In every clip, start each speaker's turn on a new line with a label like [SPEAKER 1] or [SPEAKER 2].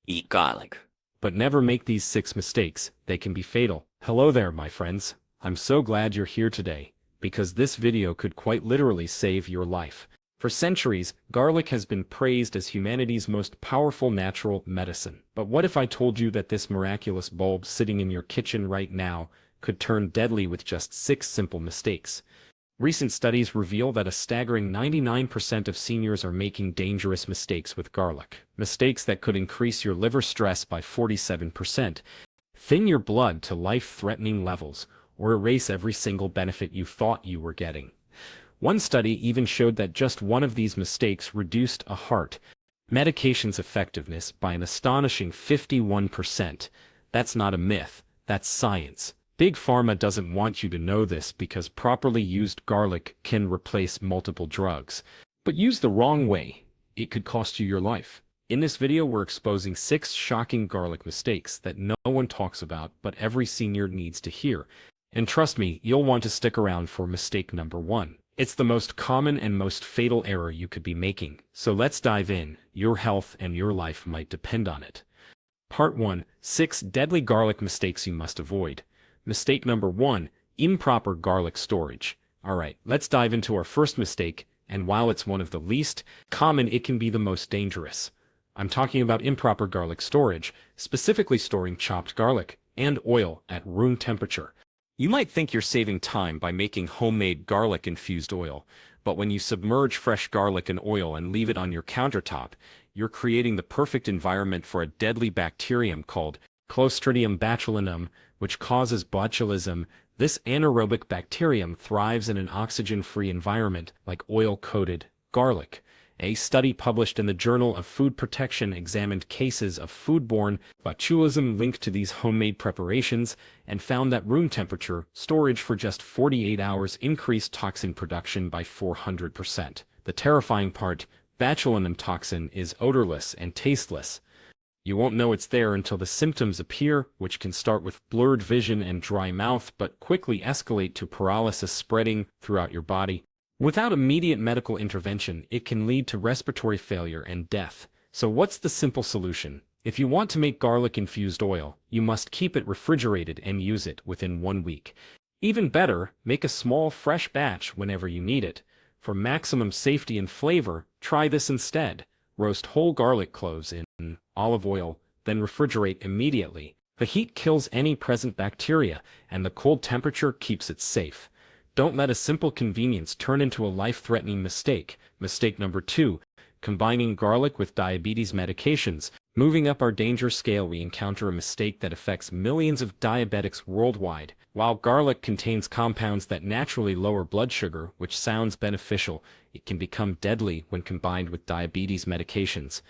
[SPEAKER 1] Eat garlic.
[SPEAKER 2] But never make these 6 mistakes, they can be fatal. Hello there, my friends. I'm so glad you're here today, because this video could quite literally save your life. For centuries, garlic has been praised as humanity's most powerful natural medicine. But what if I told you that this miraculous bulb sitting in your kitchen right now could turn deadly with just 6 simple mistakes? Recent studies reveal that a staggering 99% of seniors are making dangerous mistakes with garlic. Mistakes that could increase your liver stress by 47%, thin your blood to life-threatening levels, or erase every single benefit you thought you were getting. One study even showed that just one of these mistakes reduced a heart medication's effectiveness by an astonishing 51%. That's not a myth, that's science. Big Pharma doesn't want you to know this because properly used garlic can replace multiple drugs. But used the wrong way, it could cost you your life. In this video, we're exposing 6 shocking garlic mistakes that no one talks about but every senior needs to hear. And trust me, you'll want to stick around for mistake number 1. It's the most common and most fatal error you could be making. So let's dive in. Your health and your life might depend on it. Part 1. 6 deadly garlic mistakes you must avoid. Mistake number 1, improper garlic storage. Alright, let's dive into our first mistake, and while it's one of the least common, it can be the most dangerous. I'm talking about improper garlic storage, specifically storing chopped garlic and oil at room temperature. You might think you're saving time by making homemade garlic-infused oil, but when you submerge fresh garlic in oil and leave it on your countertop, you're creating the perfect environment for a deadly bacterium called Clostridium botulinum, which causes botulism. This anaerobic bacterium thrives in an oxygen-free environment like oil-coated garlic. A study published in the Journal of Food Protection examined cases of foodborne botulism linked to these homemade preparations and found that room temperature storage for just 48 hours increased toxin production by 400%. The terrifying part, botulinum toxin is odorless and tasteless. You won't know it's there until the symptoms appear, which can start with blurred vision and dry mouth but quickly escalate to paralysis spreading throughout your body. Without immediate medical intervention, it can lead to respiratory failure and death. So what's the simple solution? If you want to make garlic-infused oil, you must keep it refrigerated and use it within 1 week. Even better, make a small fresh batch whenever you need it. For maximum safety and flavor, try this instead. Roast whole garlic cloves in olive oil, then refrigerate immediately. The heat kills any present bacteria, and the cold temperature keeps it safe. Don't let a simple convenience turn into a life-threatening mistake. Mistake number 2, combining garlic with diabetes medications. Moving up our danger scale, we encounter a mistake that affects millions of diabetics worldwide. While garlic contains compounds that naturally lower blood sugar, which sounds beneficial, it can become deadly when combined with diabetes medications.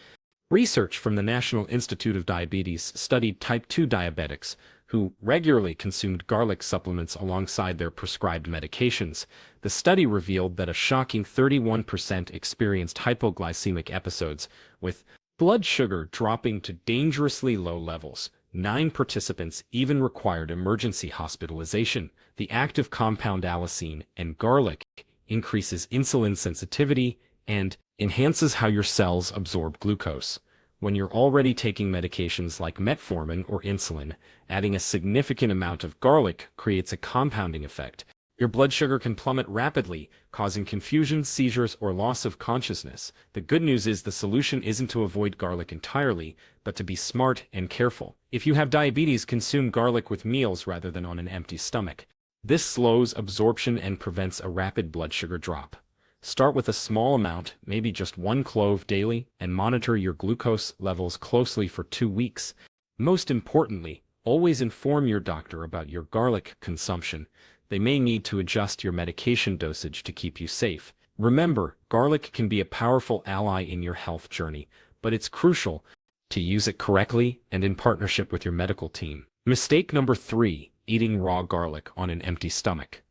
[SPEAKER 2] Research from the National Institute of Diabetes studied type 2 diabetics who regularly consumed garlic supplements alongside their prescribed medications. The study revealed that a shocking 31% experienced hypoglycemic episodes, with blood sugar dropping to dangerously low levels. 9 participants even required emergency hospitalization. The active compound allicin in garlic increases insulin sensitivity and enhances how your cells absorb glucose. When you're already taking medications like metformin or insulin, adding a significant amount of garlic creates a compounding effect. Your blood sugar can plummet rapidly, causing confusion, seizures, or loss of consciousness. The good news is the solution isn't to avoid garlic entirely, but to be smart and careful. If you have diabetes, consume garlic with meals rather than on an empty stomach. This slows absorption and prevents a rapid blood sugar drop. Start with a small amount, maybe just 1 clove daily, and monitor your glucose levels closely for 2 weeks. Most importantly, always inform your doctor about your garlic consumption. They may need to adjust your medication dosage to keep you safe. Remember, garlic can be a powerful ally in your health journey, but it's crucial to use it correctly and in partnership with your medical team. Mistake number 3, eating raw garlic on an empty stomach.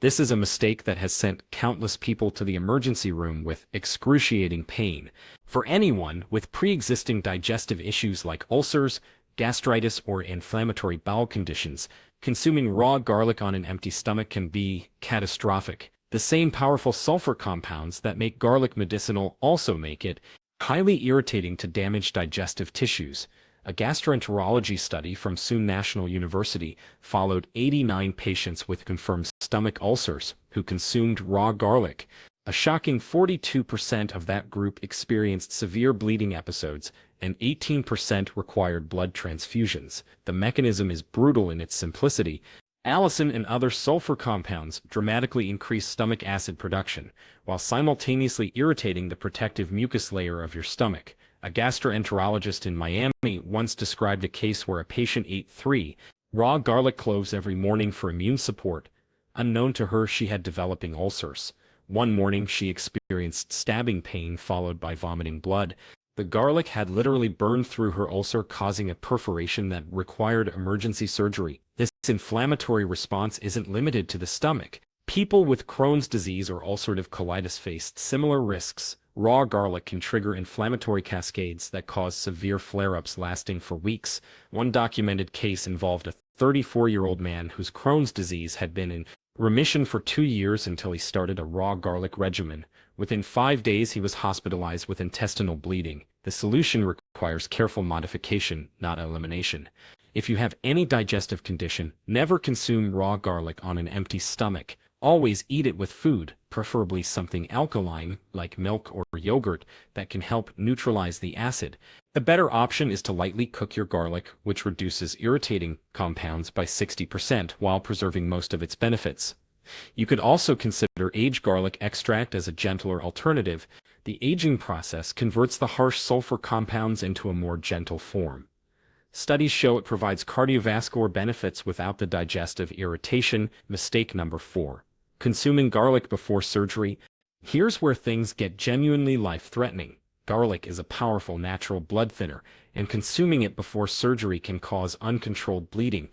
[SPEAKER 2] This is a mistake that has sent countless people to the emergency room with excruciating pain. For anyone with pre-existing digestive issues like ulcers, gastritis, or inflammatory bowel conditions, consuming raw garlic on an empty stomach can be catastrophic. The same powerful sulfur compounds that make garlic medicinal also make it highly irritating to damaged digestive tissues. A gastroenterology study from Soon National University followed 89 patients with confirmed stomach ulcers who consumed raw garlic. A shocking 42% of that group experienced severe bleeding episodes, and 18% required blood transfusions. The mechanism is brutal in its simplicity. Allicin and other sulfur compounds dramatically increase stomach acid production, while simultaneously irritating the protective mucus layer of your stomach. A gastroenterologist in Miami once described a case where a patient ate 3 raw garlic cloves every morning for immune support. Unknown to her, she had developing ulcers. One morning she experienced stabbing pain followed by vomiting blood. The garlic had literally burned through her ulcer, causing a perforation that required emergency surgery. This inflammatory response isn't limited to the stomach. People with Crohn's disease or ulcerative colitis faced similar risks. Raw garlic can trigger inflammatory cascades that cause severe flare-ups lasting for weeks. One documented case involved a 34-year-old man whose Crohn's disease had been in remission for 2 years until he started a raw garlic regimen. Within 5 days, he was hospitalized with intestinal bleeding. The solution requires careful modification, not elimination. If you have any digestive condition, never consume raw garlic on an empty stomach. Always eat it with food, preferably something alkaline, like milk or yogurt, that can help neutralize the acid. A better option is to lightly cook your garlic, which reduces irritating compounds by 60% while preserving most of its benefits. You could also consider aged garlic extract as a gentler alternative. The aging process converts the harsh sulfur compounds into a more gentle form. Studies show it provides cardiovascular benefits without the digestive irritation. Mistake number 4. Consuming garlic before surgery. Here's where things get genuinely life-threatening. Garlic is a powerful natural blood thinner, and consuming it before surgery can cause uncontrolled bleeding.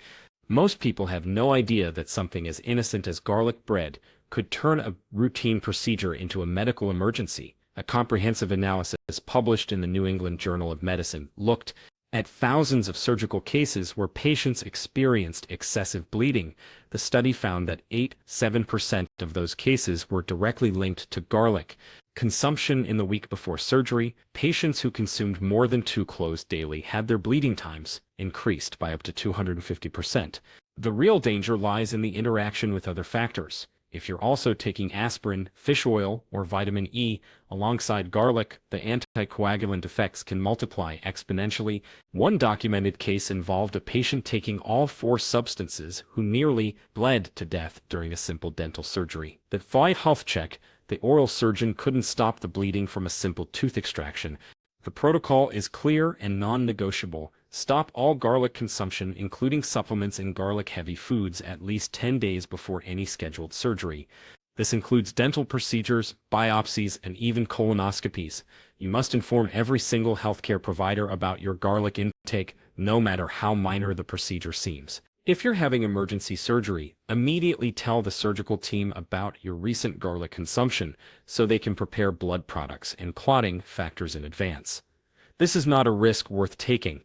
[SPEAKER 2] Most people have no idea that something as innocent as garlic bread could turn a routine procedure into a medical emergency. A comprehensive analysis published in the New England Journal of Medicine looked at thousands of surgical cases where patients experienced excessive bleeding. The study found that 7% of those cases were directly linked to garlic consumption in the week before surgery. Patients who consumed more than 2 cloves daily had their bleeding times increased by up to 250%. The real danger lies in the interaction with other factors. If you're also taking aspirin, fish oil, or vitamin E alongside garlic, the anticoagulant effects can multiply exponentially. One documented case involved a patient taking all 4 substances who nearly bled to death during a simple dental surgery. The health check, the oral surgeon couldn't stop the bleeding from a simple tooth extraction. The protocol is clear and non-negotiable. Stop all garlic consumption, including supplements and garlic-heavy foods, at least 10 days before any scheduled surgery. This includes dental procedures, biopsies, and even colonoscopies. You must inform every single healthcare provider about your garlic intake, no matter how minor the procedure seems. If you're having emergency surgery, immediately tell the surgical team about your recent garlic consumption so they can prepare blood products and clotting factors in advance. This is not a risk worth taking.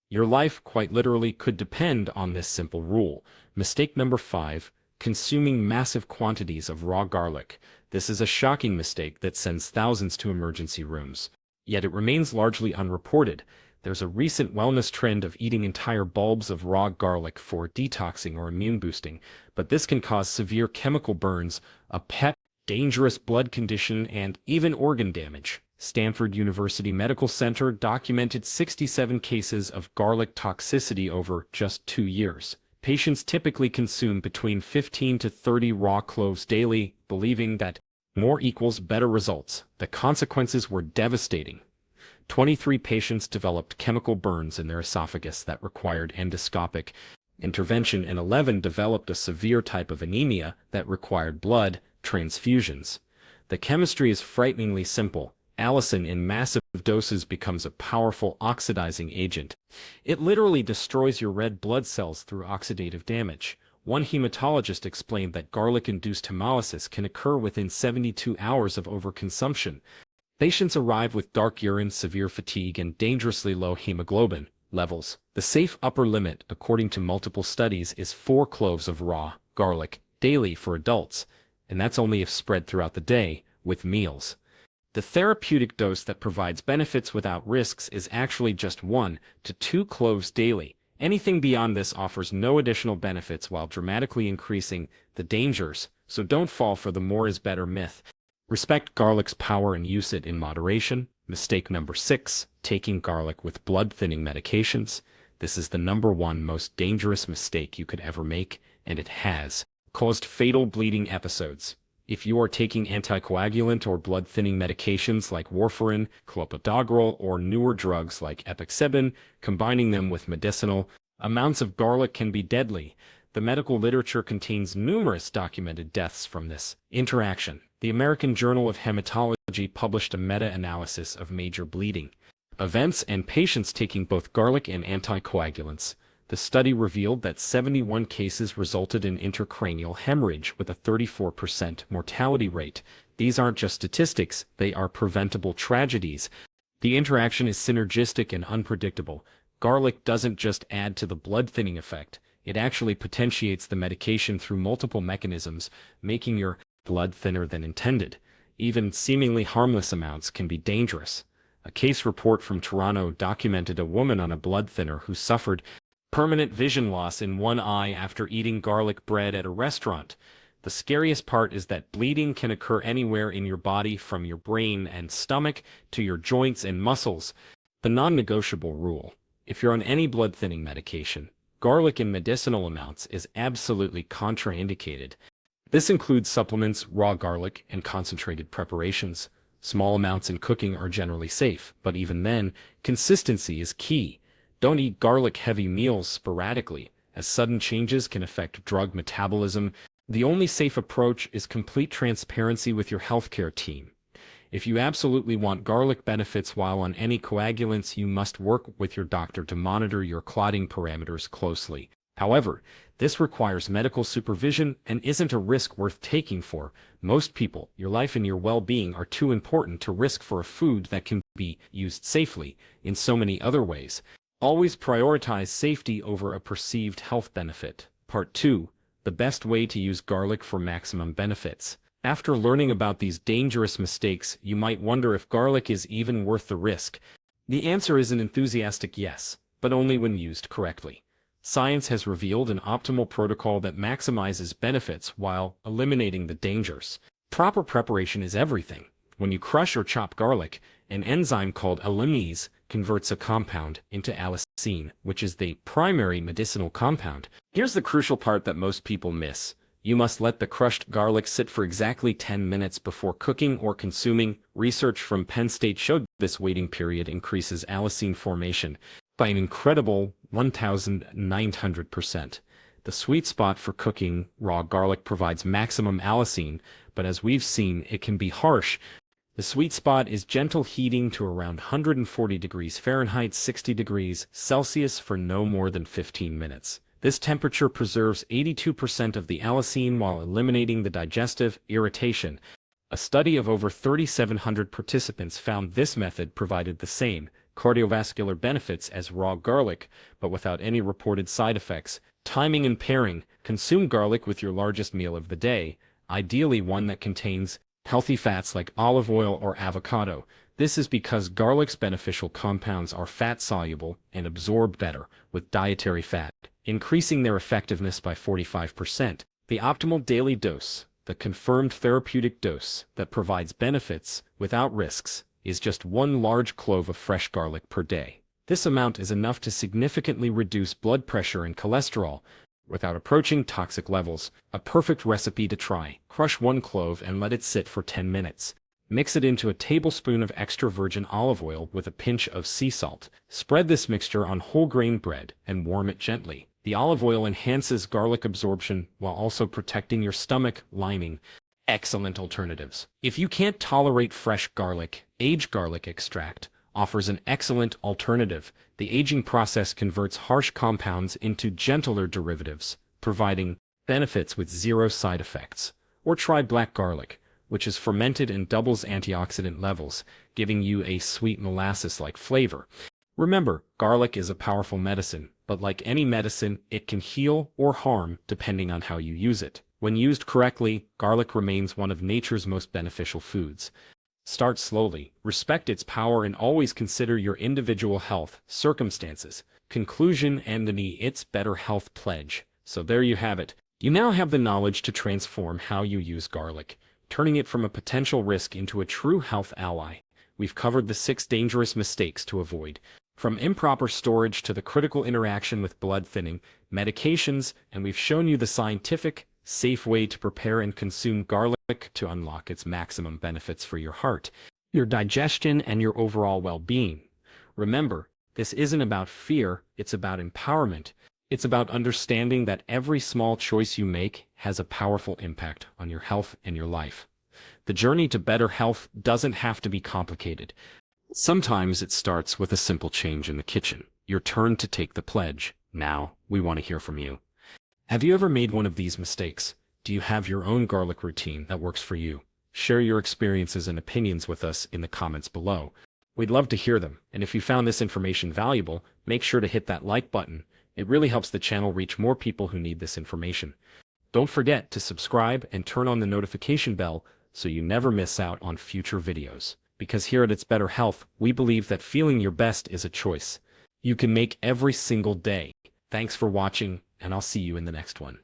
[SPEAKER 2] Your life quite literally could depend on this simple rule. Mistake number 5. Consuming massive quantities of raw garlic. This is a shocking mistake that sends thousands to emergency rooms. Yet it remains largely unreported. There's a recent wellness trend of eating entire bulbs of raw garlic for detoxing or immune boosting, but this can cause severe chemical burns, a pet, dangerous blood condition, and even organ damage. Stanford University Medical Center documented 67 cases of garlic toxicity over just 2 years. Patients typically consume between 15 to 30 raw cloves daily, believing that more equals better results. The consequences were devastating. 23 patients developed chemical burns in their esophagus that required endoscopic intervention, and 11 developed a severe type of anemia that required blood transfusions. The chemistry is frighteningly simple. Allicin in massive doses becomes a powerful oxidizing agent. It literally destroys your red blood cells through oxidative damage. One hematologist explained that garlic-induced hemolysis can occur within 72 hours of overconsumption. Patients arrive with dark urine, severe fatigue, and dangerously low hemoglobin levels. The safe upper limit, according to multiple studies, is 4 cloves of raw garlic daily for adults, and that's only if spread throughout the day with meals. The therapeutic dose that provides benefits without risks is actually just 1 to 2 cloves daily. Anything beyond this offers no additional benefits while dramatically increasing the dangers, so don't fall for the more is better myth. Respect garlic's power and use it in moderation. Mistake number 6, taking garlic with blood-thinning medications. This is the #1 most dangerous mistake you could ever make, and it has caused fatal bleeding episodes. If you are taking anticoagulant or blood-thinning medications like warfarin, clopidogrel, or newer drugs like epixaban, combining them with medicinal amounts of garlic can be deadly. The medical literature contains numerous documented deaths from this interaction. The American Journal of Hematology published a meta-analysis of major bleeding events and patients taking both garlic and anticoagulants. The study revealed that 71 cases resulted in intracranial hemorrhage with a 34% mortality rate. These aren't just statistics, they are preventable tragedies. The interaction is synergistic and unpredictable. Garlic doesn't just add to the blood-thinning effect, it actually potentiates the medication through multiple mechanisms, making your blood thinner than intended. Even seemingly harmless amounts can be dangerous. A case report from Toronto documented a woman on a blood thinner who suffered permanent vision loss in one eye after eating garlic bread at a restaurant. The scariest part is that bleeding can occur anywhere in your body, from your brain and stomach to your joints and muscles. The non-negotiable rule: if you're on any blood-thinning medication, garlic in medicinal amounts is absolutely contraindicated. This includes supplements, raw garlic, and concentrated preparations. Small amounts in cooking are generally safe, but even then, consistency is key. Don't eat garlic-heavy meals sporadically, as sudden changes can affect drug metabolism. The only safe approach is complete transparency with your healthcare team. If you absolutely want garlic benefits while on any coagulants, you must work with your doctor to monitor your clotting parameters closely. However, this requires medical supervision and isn't a risk worth taking for most people. Your life and your well-being are too important to risk for a food that can be used safely in so many other ways. Always prioritize safety over a perceived health benefit. Part 2. The best way to use garlic for maximum benefits. After learning about these dangerous mistakes, you might wonder if garlic is even worth the risk. The answer is an enthusiastic yes, but only when used correctly. Science has revealed an optimal protocol that maximizes benefits while eliminating the dangers. Proper preparation is everything. When you crush or chop garlic, an enzyme called unknowingly converts a compound into allicin, which is the primary medicinal compound. Here's the crucial part that most people miss. You must let the crushed garlic sit for exactly 10 minutes before cooking or consuming. Research from Penn State showed this waiting period increases allicin formation by an incredible 1,900%. The sweet spot for cooking raw garlic provides maximum allicin, but as we've seen, it can be harsh. The sweet spot is gentle heating to around 140 degrees Fahrenheit, 60 degrees Celsius for no more than 15 minutes. This temperature preserves 82% of the allicin while eliminating the digestive irritation. A study of over 3,700 participants found this method provided the same cardiovascular benefits as raw garlic, but without any reported side effects. Timing and pairing: consume garlic with your largest meal of the day, ideally one that contains healthy fats like olive oil or avocado. This is because garlic's beneficial compounds are fat-soluble and absorb better with dietary fat, increasing their effectiveness by 45%. The optimal daily dose, the confirmed therapeutic dose that provides benefits without risks, is just 1 large clove of fresh garlic per day. This amount is enough to significantly reduce blood pressure and cholesterol without approaching toxic levels. A perfect recipe to try: crush 1 clove and let it sit for 10 minutes. Mix it into a tablespoon of extra virgin olive oil with a pinch of sea salt. Spread this mixture on whole grain bread and warm it gently. The olive oil enhances garlic absorption while also protecting your stomach lining. Excellent alternatives. If you can't tolerate fresh garlic, aged garlic extract offers an excellent alternative. The aging process converts harsh compounds into gentler derivatives, providing benefits with 0 side effects. Or try black garlic, which is fermented and doubles antioxidant levels, giving you a sweet molasses-like flavor. Remember, garlic is a powerful medicine, but like any medicine, it can heal or harm depending on how you use it. When used correctly, garlic remains one of nature's most beneficial foods. Start slowly, respect its power, and always consider your individual health circumstances. Conclusion and It's Better Health Pledge. So there you have it. You now have the knowledge to transform how you use garlic, turning it from a potential risk into a true health ally. We've covered the 6 dangerous mistakes to avoid, from improper storage to the critical interaction with blood thinning medications, and we've shown you the scientific, safe way to prepare and consume garlic to unlock its maximum benefits for your heart, your digestion, and your overall well-being. Remember, this isn't about fear, it's about empowerment. It's about understanding that every small choice you make has a powerful impact on your health and your life. The journey to better health doesn't have to be complicated. Sometimes it starts with a simple change in the kitchen. Your turn to take the pledge. Now, we want to hear from you. Have you ever made one of these mistakes? Do you have your own garlic routine that works for you? Share your experiences and opinions with us in the comments below. We'd love to hear them, and if you found this information valuable, make sure to hit that like button. It really helps the channel reach more people who need this information. Don't forget to subscribe and turn on the notification bell so you never miss out on future videos. Because here at It's Better Health, we believe that feeling your best is a choice you can make every single day. Thanks for watching, and I'll see you in the next one.